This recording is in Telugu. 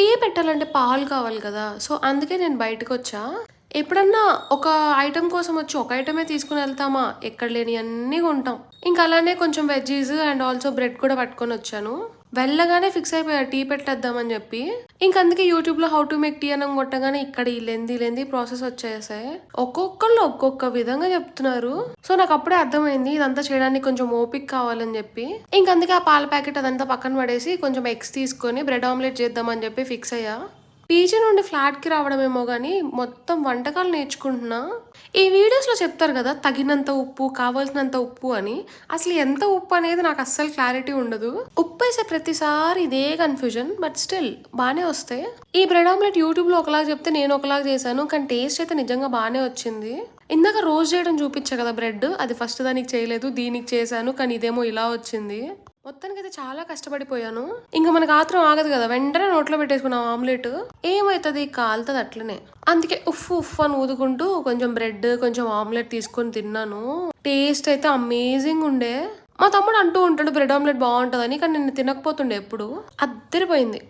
టీ పెట్టాలంటే పాలు కావాలి కదా! సో, అందుకే నేను బయటకొచ్చా. ఎప్పుడన్నా ఒక ఐటెమ్ కోసం వచ్చి ఒక ఐటమే తీసుకొని ఎళ్తామా, ఎక్కడ లేనియన్నీ కొంటాం. ఇంక అలానే కొంచెం వెజ్జీస్ అండ్ ఆల్సో బ్రెడ్ కూడా పట్టుకొనొచ్చాను. వెళ్ళగానే ఫిక్స్ అయిపోయా టీ పెట్టేద్దామని జెప్పి. ఇంకందుకే యూట్యూబ్‌లో హౌ టు మేక్ టీ అని కొట్టగానే ఇక్కడ ఈ లెంథీ ప్రాసెస్ వచ్చేసాయి. ఒక్కొక్కళ్ళు ఒక్కొక్క విధంగా చెప్తున్నారు. సో, నాకప్పుడే అర్థమైంది ఇదంతా చేయడానికి కొంచెం ఓపిక కావాలని జెప్పి. ఇంకందుకే ఆ పాల ప్యాకెట్ అదంతా పక్కన పడేసి కొంచెం ఎగ్స్ తీసుకొని బ్రెడ్ ఆమ్లెట్ చేద్దామని జెప్పి ఫిక్స్ అయ్యా. పీజీ నుండి ఫ్లాట్‌కి రావడమేమో గానీ, మొత్తం వంటకాలు నేర్చుకుంటున్నా. ఈ వీడియోస్‌లో చెప్తారు గదా! తగినంత ఉప్పు, కావాల్సినంత ఉప్పు అని. అసలు ఎంత ఉప్పు అనేది నాకు అస్సలు క్లారిటీ ఉండదు. ఉప్పేసే ప్రతిసారి ఇదే కన్‌ఫ్యూజన్. బట్ స్టిల్ బానే వస్తాయి. ఈ బ్రెడ్ ఆమ్లెట్ యూట్యూబ్‌లో ఒకలాగా చెప్తే నేను ఒకలాగా చేశాను. కానీ టేస్ట్ అయితే నిజంగా బానే వచ్చింది. ఇందాక రోస్ట్ చేయడం చూపిచ్చా కదా బ్రెడ్. అది ఫస్ట్ దానికి చేయలేదు. దీనికి చేశాను. కానీ ఇదేమో ఇలా వచ్చింది. మొత్తానికైతే చాలా కష్టపడిపోయాను. ఇంక మనకు ఆత్రం ఆగదు కదా! వెంటనే నోట్లో పెట్టేసుకున్నాం ఆమ్లెట్. ఏమైతది కాలుతది అట్లనే. అందుకే ఉఫ్ ఉఫ్ అని ఊదుకుంటూ కొంచెం బ్రెడ్, కొంచెం ఆమ్లెట్ తీసుకొని తిన్నాను. టేస్ట్ అయితే అమేజింగ్ ఉండే. మా తమ్ముడు అంటూ ఉంటాడు బ్రెడ్ ఆమ్లెట్ బావుంటదని. కానీ నేను తినకపోతుండే ఎప్పుడు. అద్దరిపోయింది.